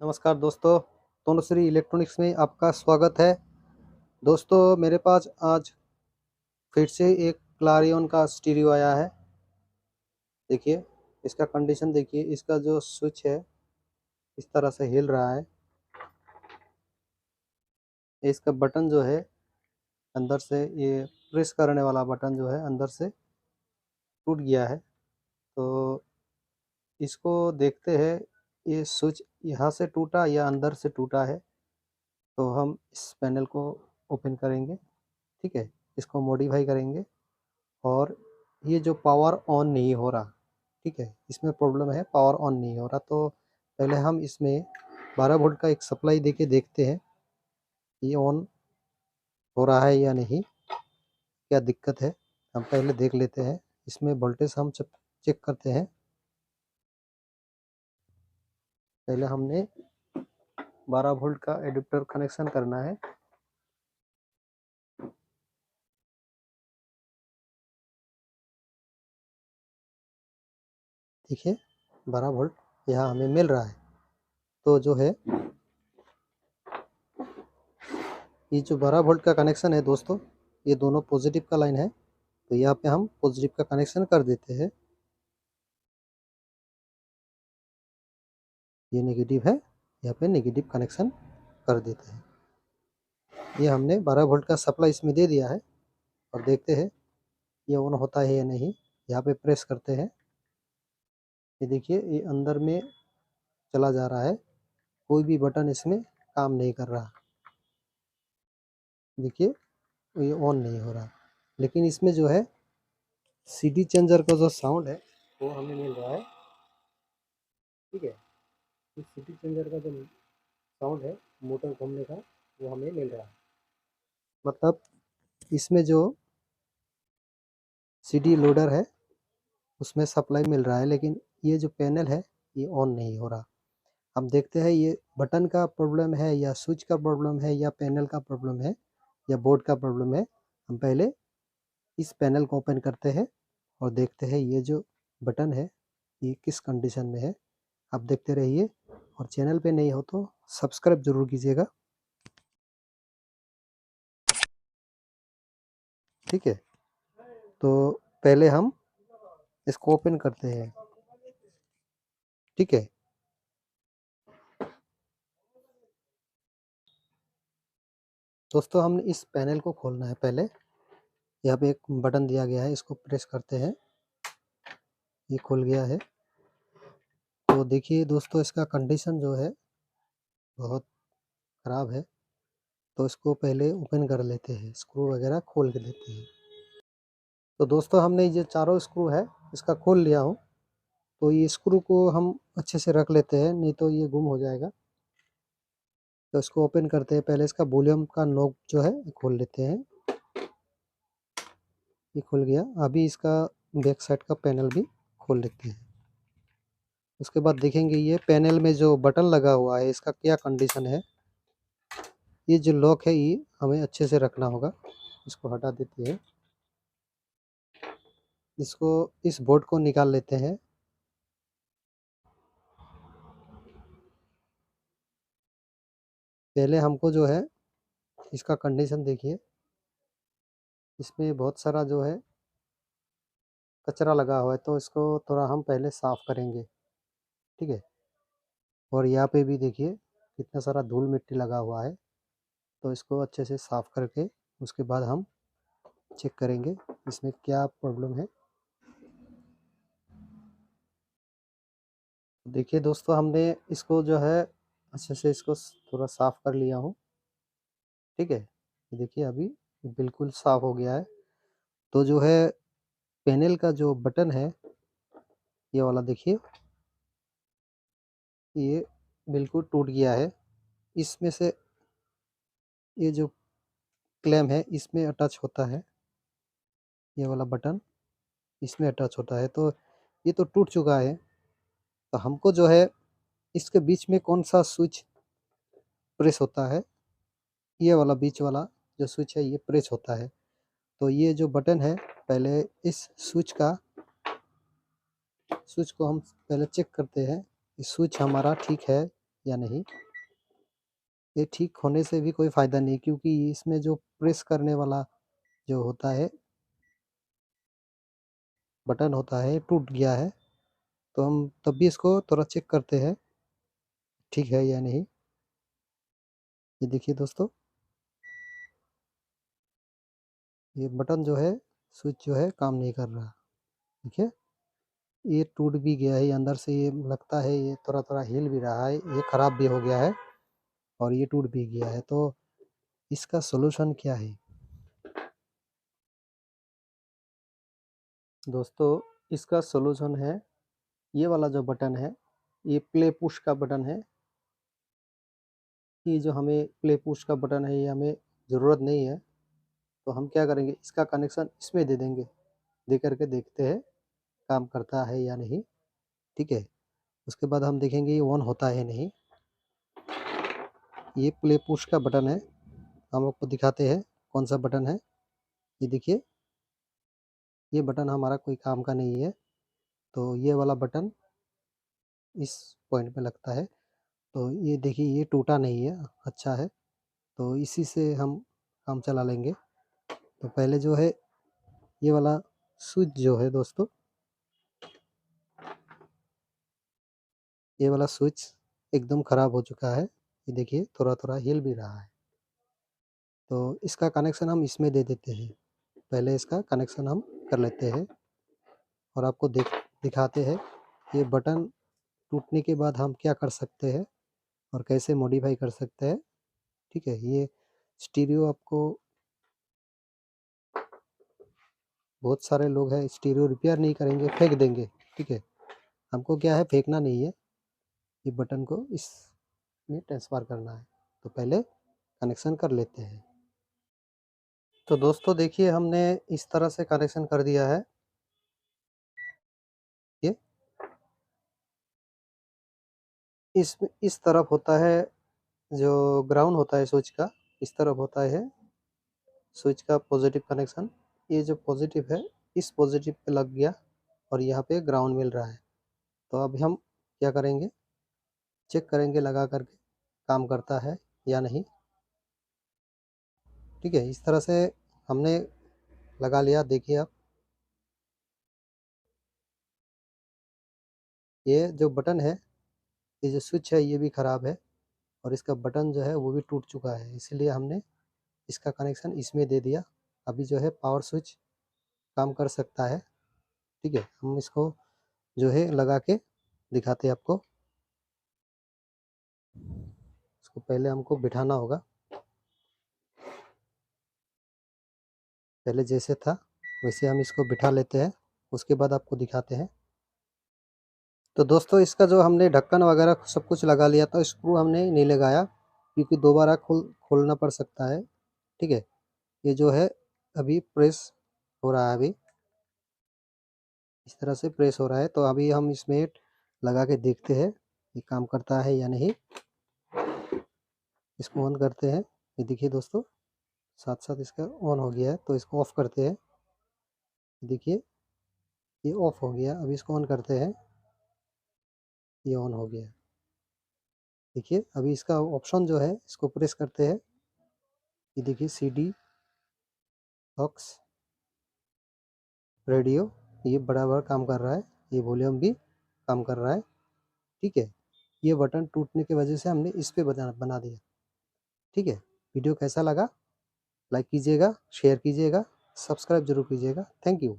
नमस्कार दोस्तों, तनुश्री इलेक्ट्रॉनिक्स में आपका स्वागत है। दोस्तों मेरे पास आज फिर से एक क्लारियन का स्टीरियो आया है। देखिए इसका कंडीशन देखिए, इसका जो स्विच है इस तरह से हिल रहा है। इसका बटन जो है अंदर से, ये प्रेस करने वाला बटन जो है अंदर से टूट गया है। तो इसको देखते हैं, ये स्विच यहाँ से टूटा या अंदर से टूटा है। तो हम इस पैनल को ओपन करेंगे, ठीक है, इसको मॉडिफाई करेंगे। और ये जो पावर ऑन नहीं हो रहा, ठीक है, इसमें प्रॉब्लम है, पावर ऑन नहीं हो रहा। तो पहले हम इसमें 12 वोल्ट का एक सप्लाई देके देखते हैं ये ऑन हो रहा है या नहीं, क्या दिक्कत है। हम पहले देख लेते हैं, इसमें वोल्टेज हम चेक करते हैं। पहले हमने 12 वोल्ट का एडाप्टर कनेक्शन करना है। देखिए 12 वोल्ट यहाँ हमें मिल रहा है। तो जो है ये जो 12 वोल्ट का कनेक्शन है दोस्तों, ये दोनों पॉजिटिव का लाइन है। तो यहाँ पे हम पॉजिटिव का कनेक्शन कर देते हैं। ये नेगेटिव है, यहाँ पे नेगेटिव कनेक्शन कर देते हैं। ये हमने 12 वोल्ट का सप्लाई इसमें दे दिया है। और देखते हैं ये ऑन होता है या नहीं। यहाँ पे प्रेस करते हैं, ये देखिए ये अंदर में चला जा रहा है, कोई भी बटन इसमें काम नहीं कर रहा। देखिए ये ऑन नहीं हो रहा। लेकिन इसमें जो है सीडी चेंजर का जो साउंड है वो हमें मिल रहा है, ठीक है। इस सीडी चेंजर का जो साउंड है मोटर घूमने का, वो हमें मिल रहा है। मतलब इसमें जो सीडी लोडर है उसमें सप्लाई मिल रहा है, लेकिन ये जो पैनल है ये ऑन नहीं हो रहा। हम देखते हैं ये बटन का प्रॉब्लम है या स्विच का प्रॉब्लम है या पैनल का प्रॉब्लम है या बोर्ड का प्रॉब्लम है। हम पहले इस पैनल को ओपन करते हैं और देखते हैं ये जो बटन है ये किस कंडीशन में है। आप देखते रहिए, और चैनल पे नहीं हो तो सब्सक्राइब जरूर कीजिएगा, ठीक है। तो पहले हम इसको ओपन करते हैं, ठीक है। दोस्तों हमने इस पैनल को खोलना है। पहले यहाँ पे एक बटन दिया गया है, इसको प्रेस करते हैं, ये खुल गया है। तो देखिए दोस्तों इसका कंडीशन जो है बहुत ख़राब है। तो इसको पहले ओपन कर लेते हैं, स्क्रू वगैरह खोल के लेते हैं। तो दोस्तों हमने ये चारों स्क्रू है इसका खोल लिया हूँ। तो ये स्क्रू को हम अच्छे से रख लेते हैं, नहीं तो ये गुम हो जाएगा। तो इसको ओपन करते हैं, पहले इसका वॉल्यूम का नॉब जो है खोल लेते हैं। ये खुल गया। अभी इसका बैक साइड का पैनल भी खोल लेते हैं। उसके बाद देखेंगे ये पैनल में जो बटन लगा हुआ है इसका क्या कंडीशन है। ये जो लॉक है ये हमें अच्छे से रखना होगा। इसको हटा देते हैं, इसको इस बोर्ड को निकाल लेते हैं। पहले हमको जो है इसका कंडीशन देखिए, इसमें बहुत सारा जो है कचरा लगा हुआ है। तो इसको थोड़ा हम पहले साफ़ करेंगे, ठीक है। और यहाँ पे भी देखिए कितना सारा धूल मिट्टी लगा हुआ है। तो इसको अच्छे से साफ़ करके उसके बाद हम चेक करेंगे इसमें क्या प्रॉब्लम है। देखिए दोस्तों हमने इसको जो है अच्छे से इसको थोड़ा साफ़ कर लिया हूँ, ठीक है। ये देखिए अभी बिल्कुल साफ़ हो गया है। तो जो है पैनल का जो बटन है ये वाला देखिए, ये बिल्कुल टूट गया है। इसमें से ये जो क्लैम है इसमें अटैच होता है, ये वाला बटन इसमें अटैच होता है। तो ये तो टूट चुका है। तो हमको जो है इसके बीच में कौन सा स्विच प्रेस होता है, ये वाला बीच वाला जो स्विच है ये प्रेस होता है। तो ये जो बटन है, पहले इस स्विच को हम पहले चेक करते हैं। ये स्विच हमारा ठीक है या नहीं। ये ठीक होने से भी कोई फ़ायदा नहीं, क्योंकि इसमें जो प्रेस करने वाला जो होता है बटन होता है टूट गया है। तो हम तब भी इसको थोड़ा चेक करते हैं ठीक है या नहीं। ये देखिए दोस्तों, ये बटन जो है, स्विच जो है काम नहीं कर रहा। देखिए, ये टूट भी गया है, ये अंदर से ये लगता है ये थोड़ा-थोड़ा हिल भी रहा है, ये ख़राब भी हो गया है और ये टूट भी गया है। तो इसका सॉल्यूशन क्या है? दोस्तों, इसका सॉल्यूशन है, ये वाला जो बटन है, ये प्ले पुश का बटन है। ये जो हमें प्ले पुश का बटन है, ये हमें ज़रूरत नहीं है। तो हम क्या करेंगे, इसका कनेक्शन इसमें दे देंगे। दे करके देखते हैं काम करता है या नहीं, ठीक है? उसके बाद हम देखेंगे ये ऑन होता है नहीं। ये प्ले पुश का बटन है, हम आपको दिखाते हैं कौन-सा बटन है। ये देखिए, ये बटन हमारा कोई काम का नहीं है। तो ये वाला बटन इस पॉइंट पे लगता है। तो ये देखिए, ये टूटा नहीं है, अच्छा है। तो इसी से हम काम चला लेंगे। तो पहले जो है, ये वाला स्विच जो है दोस्तों, ये वाला स्विच एकदम ख़राब हो चुका है। ये देखिए, थोड़ा-थोड़ा हिल भी रहा है। तो इसका कनेक्शन हम इसमें दे देते हैं। पहले इसका कनेक्शन हम कर लेते हैं और आपको दिखाते हैं ये बटन टूटने के बाद हम क्या कर सकते हैं और कैसे मॉडिफ़ाई कर सकते हैं, ठीक है? ये स्टीरियो आपको, बहुत सारे लोग हैं स्टीरियो रिपेयर नहीं करेंगे, फेंक देंगे, ठीक है? हमको क्या है, फेंकना नहीं है, ये बटन को इसमें ट्रांसफ़र करना है। तो पहले कनेक्शन कर लेते हैं। तो दोस्तों देखिए, हमने इस तरह से कनेक्शन कर दिया है। ये इस तरफ होता है, जो ग्राउंड होता है स्विच का, इस तरफ होता है स्विच का पॉजिटिव कनेक्शन। ये जो पॉजिटिव है, इस पॉजिटिव पे लग गया और यहाँ पे ग्राउंड मिल रहा है। तो अभी हम क्या करेंगे, चेक करेंगे लगा करके काम करता है या नहीं, ठीक है? इस तरह से हमने लगा लिया। देखिए आप, ये जो बटन है, ये जो स्विच है, ये भी ख़राब है और इसका बटन जो है वो भी टूट चुका है, इसीलिए हमने इसका कनेक्शन इसमें दे दिया। अभी जो है पावर स्विच काम कर सकता है, ठीक है? हम इसको जो है लगा के दिखाते हैं आपको। इसको पहले हमको बिठाना होगा, पहले जैसे था वैसे हम इसको बिठा लेते हैं, उसके बाद आपको दिखाते हैं। तो दोस्तों, इसका जो हमने ढक्कन वगैरह सब कुछ लगा लिया था, स्क्रू हमने नहीं लगाया क्योंकि दोबारा खोलना पड़ सकता है, ठीक है? ये जो है अभी प्रेस हो रहा है, अभी इस तरह से प्रेस हो रहा है। तो अभी हम इसमें लगा के देखते हैं ये काम करता है या नहीं। इसको ऑन करते हैं। ये देखिए दोस्तों, साथ-साथ इसका ऑन हो गया है। तो इसको ऑफ़ करते हैं। देखिए, ये ऑफ़ हो गया। अभी इसको ऑन करते हैं, ये ऑन हो गया। देखिए, अभी इसका ऑप्शन जो है, इसको प्रेस करते हैं। ये देखिए, सीडी, ऑक्स, रेडियो, ये बराबर काम कर रहा है। ये वॉल्यूम भी काम कर रहा है, ठीक है? ये बटन टूटने की वजह से हमने इस पे बना दिया, ठीक है? वीडियो कैसा लगा? लाइक कीजिएगा, शेयर कीजिएगा, सब्सक्राइब ज़रूर कीजिएगा। Thank you.